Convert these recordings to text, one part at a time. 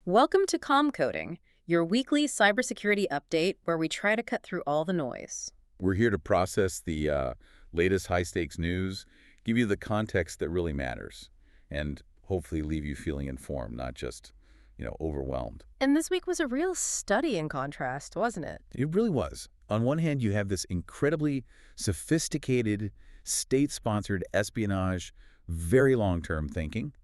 Welcome to Coding, your weekly cybersecurity update where we try to cut through all the noise. We're here to process the latest high-stakes news, give you the context that really matters, and hopefully leave you feeling informed, not just, overwhelmed. And this week was a real study in contrast, wasn't it? It really was. On one hand, you have this incredibly sophisticated, state-sponsored espionage, very long-term thinking,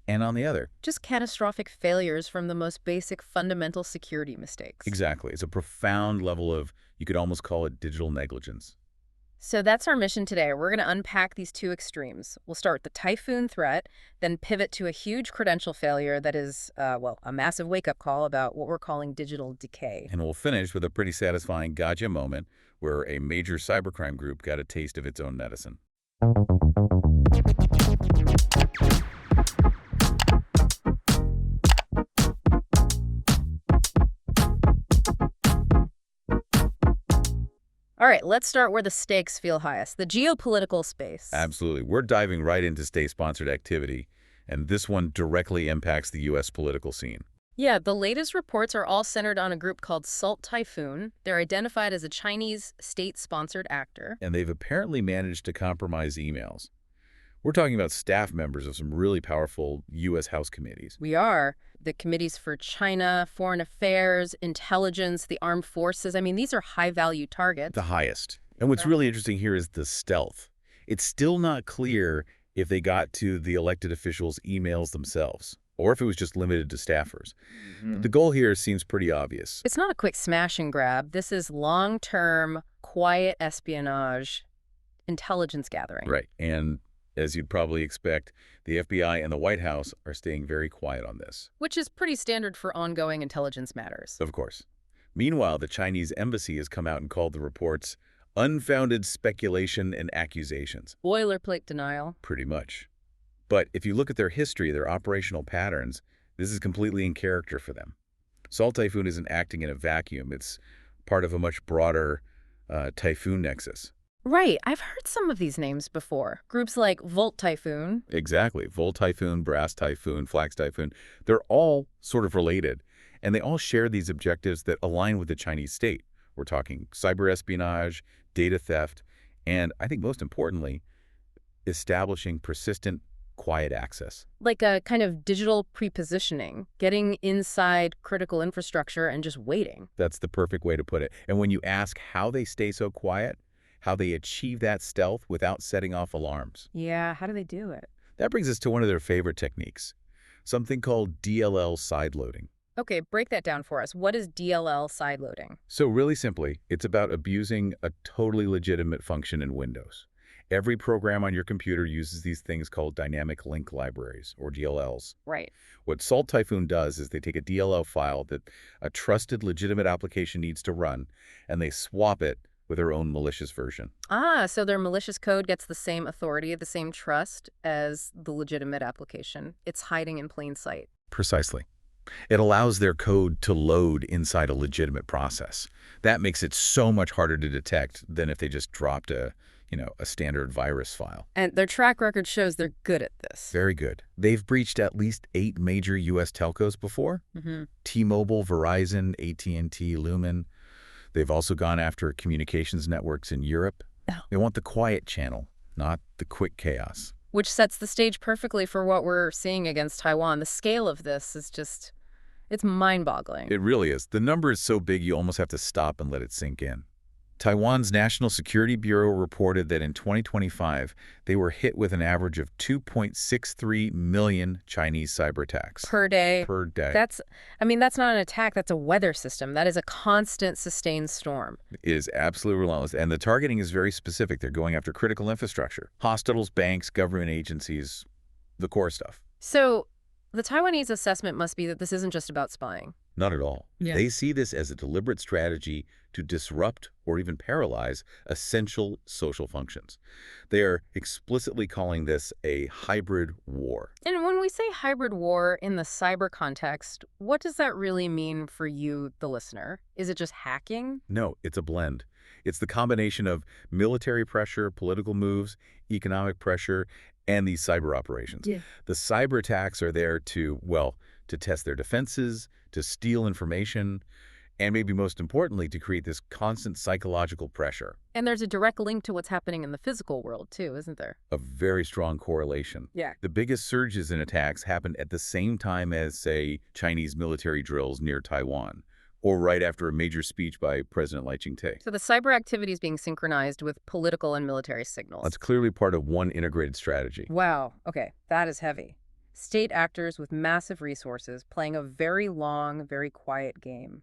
and on the other, Just catastrophic failures from the most basic fundamental security mistakes. exactly, it's a profound level of, you could almost call it digital negligence. So that's our mission today. We're going to unpack these two extremes. We'll start with the typhoon threat, then pivot to a huge credential failure that is, a massive wake-up call about what we're calling digital decay. And we'll finish with a pretty satisfying gotcha moment where a major cybercrime group got a taste of its own medicine. All right, let's start where the stakes feel highest, the geopolitical space. Absolutely. We're diving right into state-sponsored activity, and this one directly impacts the U.S. political scene. Yeah, the latest reports are all centered on a group called Salt Typhoon. They're identified as a Chinese state-sponsored actor. And they've apparently managed to compromise emails. We're talking about staff members of some really powerful U.S. House committees. We are. The committees for China, Foreign Affairs, Intelligence, the Armed Forces. I mean, these are high-value targets. The highest. And what's really interesting here is the stealth. It's still not clear if they got to the elected officials' emails themselves, or if it was just limited to staffers. But the goal here seems pretty obvious. It's not a quick smash and grab. This is long-term, quiet espionage, intelligence gathering. Right. And as you'd probably expect, the FBI and the White House are staying very quiet on this. Which is pretty standard for ongoing intelligence matters. Of course. Meanwhile, the Chinese embassy has come out and called the reports unfounded speculation and accusations. Boilerplate denial. Pretty much. But if you look at their history, their operational patterns, this is completely in character for them. Salt Typhoon isn't acting in a vacuum. It's part of a much broader typhoon nexus. Right. I've heard some of these names before. Groups like Volt Typhoon. Exactly. Volt Typhoon, Brass Typhoon, Flax Typhoon, they're all sort of related, and they all share these objectives that align with the Chinese state. We're talking cyber espionage, data theft, and I think most importantly, establishing persistent, quiet access. Like a kind of digital prepositioning, getting inside critical infrastructure and just waiting. That's the perfect way to put it. And when you ask how they stay so quiet, how they achieve that stealth without setting off alarms. Yeah, how do they do it? That brings us to one of their favorite techniques, something called DLL sideloading. Okay, break that down for us. What is DLL sideloading? So really simply, it's about abusing a totally legitimate function in Windows. Every program on your computer uses these things called dynamic link libraries, or DLLs. Right. What Salt Typhoon does is they take a DLL file that a trusted, legitimate application needs to run, and they swap it with their own malicious version. Ah, so their malicious code gets the same authority, the same trust as the legitimate application. It's hiding in plain sight. Precisely. It allows their code to load inside a legitimate process. That makes it so much harder to detect than if they just dropped a standard virus file. And their track record shows they're good at this. Very good. They've breached at least 8 major U.S. telcos before. T-Mobile, Verizon, AT&T, Lumen. They've also gone after communications networks in Europe. Oh. They want the quiet channel, not the quick chaos. Which sets the stage perfectly for what we're seeing against Taiwan. The scale of this is just, it's mind-boggling. It really is. The number is so big you almost have to stop and let it sink in. Taiwan's National Security Bureau reported that in 2025, they were hit with an average of 2.63 million Chinese cyber attacks. Per day. Per day. That's not an attack. That's a weather system. That is a constant, sustained storm. It is absolutely relentless. And the targeting is very specific. They're going after critical infrastructure. Hospitals, banks, government agencies, the core stuff. So the Taiwanese assessment must be that this isn't just about spying. Not at all. Yeah. They see this as a deliberate strategy to disrupt or even paralyze essential social functions. They are explicitly calling this a hybrid war. And when we say hybrid war in the cyber context, what does that really mean for you, the listener? Is it just hacking? No, it's a blend. It's the combination of military pressure, political moves, economic pressure, and these cyber operations. Yeah. The cyber attacks are there to, to test their defenses, to steal information, and maybe most importantly, to create this constant psychological pressure. And there's a direct link to what's happening in the physical world, too, isn't there? A very strong correlation. Yeah. The biggest surges in attacks happened at the same time as, say, Chinese military drills near Taiwan, or right after a major speech by President Lai Ching-te. So the cyber activity is being synchronized with political and military signals. That's clearly part of one integrated strategy. Wow. Okay, that is heavy. State actors with massive resources playing a very long, very quiet game.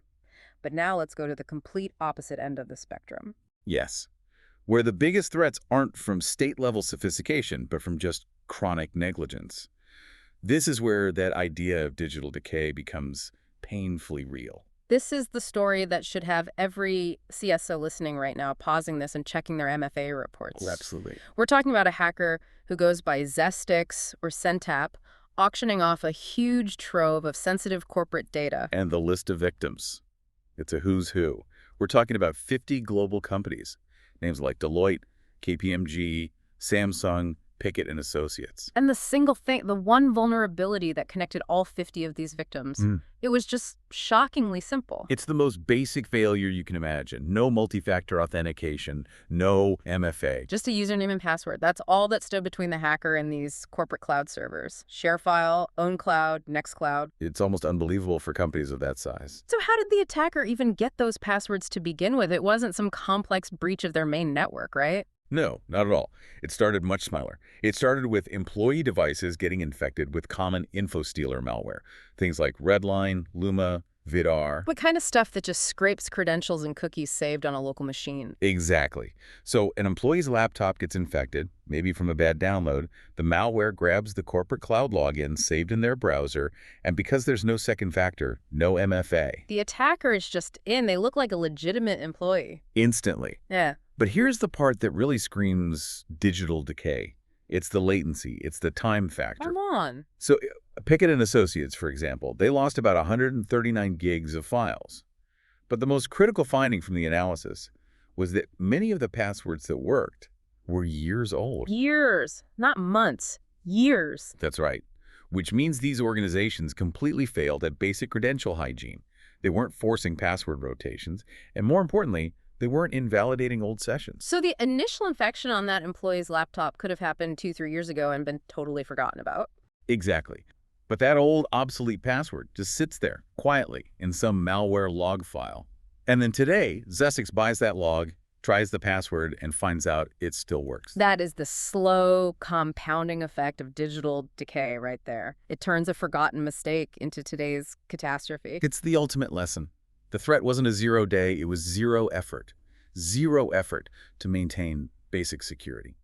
But now let's go to the complete opposite end of the spectrum. Yes. Where the biggest threats aren't from state-level sophistication, but from just chronic negligence. This is where that idea of digital decay becomes painfully real. This is the story that should have every CSO listening right now pausing this and checking their MFA reports. Oh, absolutely. We're talking about a hacker who goes by Zestix or Centap, auctioning off a huge trove of sensitive corporate data. And the list of victims. It's a who's who. We're talking about 50 global companies. Names like Deloitte, KPMG, Samsung, Pickett and Associates. And the single thing, the one vulnerability that connected all 50 of these victims, it was just shockingly simple. It's the most basic failure you can imagine. No multi-factor authentication, no MFA. Just a username and password. That's all that stood between the hacker and these corporate cloud servers. ShareFile, OwnCloud, NextCloud. It's almost unbelievable for companies of that size. So how did the attacker even get those passwords to begin with? It wasn't some complex breach of their main network, right? No, not at all. It started much smaller. It started with employee devices getting infected with common Infostealer malware. Things like Redline, Luma, Vidar. What kind of stuff that just scrapes credentials and cookies saved on a local machine? Exactly. So an employee's laptop gets infected, maybe from a bad download. The malware grabs the corporate cloud login saved in their browser, and because there's no second factor, no MFA. The attacker is just in. They look like a legitimate employee. Instantly. Yeah. But here's the part that really screams digital decay. It's the latency. It's the time factor. Come on. So Pickett and Associates, for example, they lost about 139 gigs of files. But the most critical finding from the analysis was that many of the passwords that worked were years old. Years, not months. Years. That's right. Which means these organizations completely failed at basic credential hygiene. They weren't forcing password rotations, and more importantly, they weren't invalidating old sessions. So the initial infection on that employee's laptop could have happened 2-3 years ago and been totally forgotten about. Exactly. But that old obsolete password just sits there quietly in some malware log file. And then today, Zestix buys that log, tries the password, and finds out it still works. That is the slow compounding effect of digital decay right there. It turns a forgotten mistake into today's catastrophe. It's the ultimate lesson. The threat wasn't a 0 day, it was zero effort. Zero effort to maintain basic security.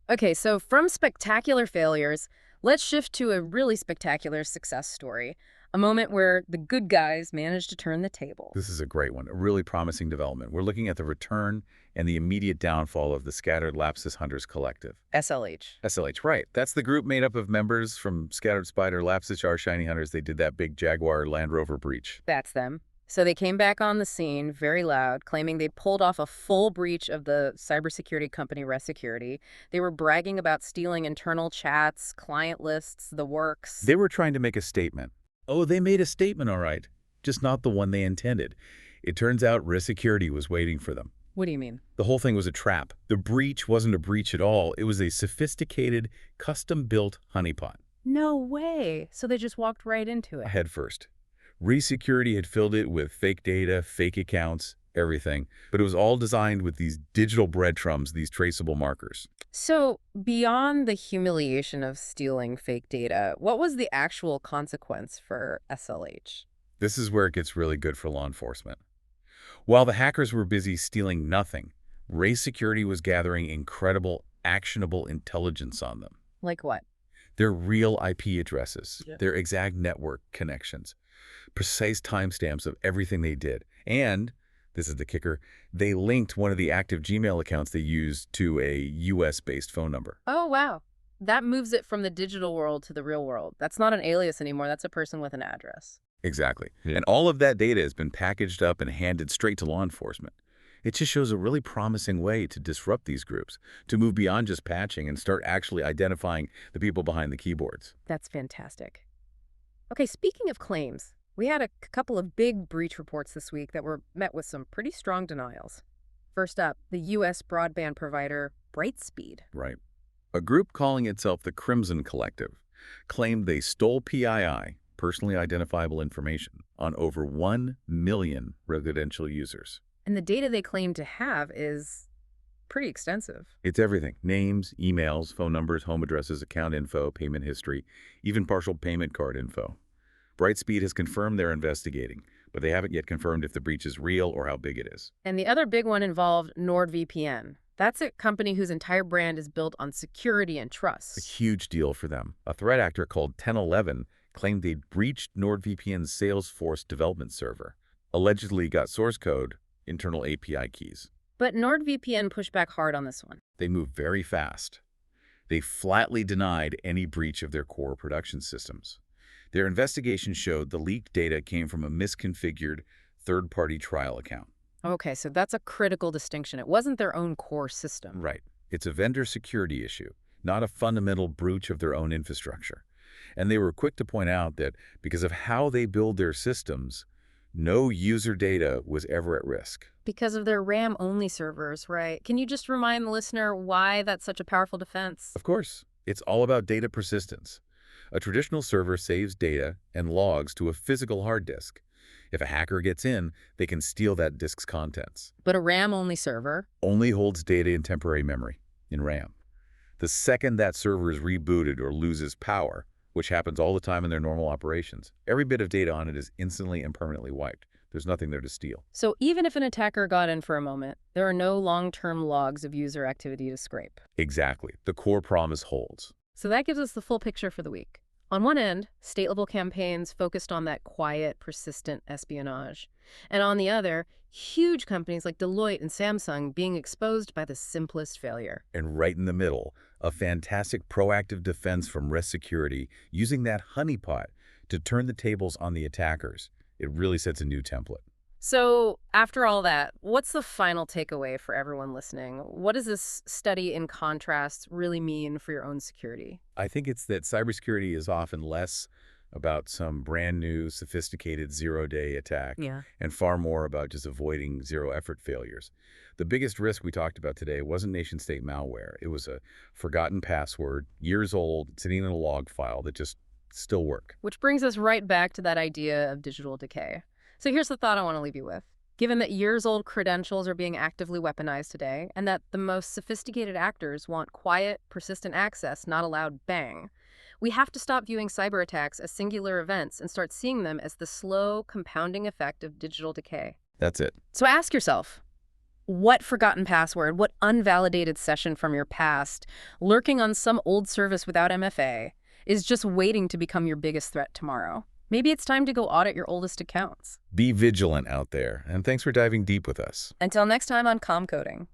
Okay, so from spectacular failures, let's shift to a really spectacular success story. A moment where the good guys managed to turn the table. This is a great one, a really promising development. We're looking at the return and the immediate downfall of the Scattered Lapsus Hunters collective. SLH. SLH, right. That's the group made up of members from Scattered Spider, Lapsus Jar, Shiny Hunters. They did that big Jaguar Land Rover breach. That's them. So they came back on the scene very loud, claiming they pulled off a full breach of the cybersecurity company Resecurity. They were bragging about stealing internal chats, client lists, the works. They were trying to make a statement. Oh, they made a statement, all right. Just not the one they intended. It turns out Resecurity was waiting for them. What do you mean? The whole thing was a trap. The breach wasn't a breach at all. It was a sophisticated, custom-built honeypot. No way. So they just walked right into it. Head first. Resecurity had filled it with fake data, fake accounts, everything. But it was all designed with these digital breadcrumbs, these traceable markers. So beyond the humiliation of stealing fake data, what was the actual consequence for SLH? This is where it gets really good for law enforcement. While the hackers were busy stealing nothing, Resecurity was gathering incredible, actionable intelligence on them. Like what? Their real IP addresses, their exact network connections, precise timestamps of everything they did. And, this is the kicker, they linked one of the active Gmail accounts they used to a US-based phone number. Oh, wow. That moves it from the digital world to the real world. That's not an alias anymore. That's a person with an address. Exactly. And all of that data has been packaged up and handed straight to law enforcement. It just shows a really promising way to disrupt these groups, to move beyond just patching and start actually identifying the people behind the keyboards. That's fantastic. Okay, speaking of claims, we had a couple of big breach reports this week that were met with some pretty strong denials. First up, the U.S. broadband provider Brightspeed. Right. A group calling itself the Crimson Collective claimed they stole PII, personally identifiable information, on over 1 million residential users. And the data they claim to have is pretty extensive. It's everything: names, emails, phone numbers, home addresses, account info, payment history, even partial payment card info. Brightspeed has confirmed they're investigating, but they haven't yet confirmed if the breach is real or how big it is. And the other big one involved NordVPN. That's a company whose entire brand is built on security and A trust. huge deal for them. A threat actor called 1011 claimed they'd breached NordVPN's Salesforce development server, allegedly got source code, internal API keys. But NordVPN pushed back hard on this one. They moved very fast. They flatly denied any breach of their core production systems. Their investigation showed the leaked data came from a misconfigured third-party trial account. Okay, so that's a critical distinction. It wasn't their own core system. Right. It's a vendor security issue, not a fundamental breach of their own infrastructure. And they were quick to point out that because of how they build their systems, no user data was ever at risk. Because of their RAM-only servers, right? Can you just remind the listener why that's such a powerful defense? Of course, it's all about data persistence. A traditional server saves data and logs to a physical hard disk. If a hacker gets in, they can steal that disk's contents. But a RAM-only server? Only holds data in temporary memory, in RAM. The second that server is rebooted or loses power, which happens all the time in their normal operations, every bit of data on it is instantly and permanently wiped. There's nothing there to steal. So even if an attacker got in for a moment, there are no long-term logs of user activity to scrape. Exactly. The core promise holds. So that gives us the full picture for the week. On one end, state-level campaigns focused on that quiet, persistent espionage. And on the other, huge companies like Deloitte and Samsung being exposed by the simplest failure. And right in the middle, a fantastic proactive defense from Resecurity using that honeypot to turn the tables on the attackers. It really sets a new template. So after all that, what's the final takeaway for everyone listening? What does this study in contrast really mean for your own security? I think it's that cybersecurity is often less about some brand new, sophisticated zero-day attack Yeah. and far more about just avoiding zero-effort failures. The biggest risk we talked about today wasn't nation-state malware. It was a forgotten password, years old, sitting in a log file that just still work. Which brings us right back to that idea of digital decay. So here's the thought I want to leave you with. Given that years-old credentials are being actively weaponized today, and that the most sophisticated actors want quiet, persistent access, not a loud bang, we have to stop viewing cyber attacks as singular events and start seeing them as the slow, compounding effect of digital decay. That's it. So ask yourself, what forgotten password, what unvalidated session from your past, lurking on some old service without MFA, is just waiting to become your biggest threat tomorrow? Maybe it's time to go audit your oldest accounts. Be vigilant out there, and thanks for diving deep with us. Until next time on Comcoding.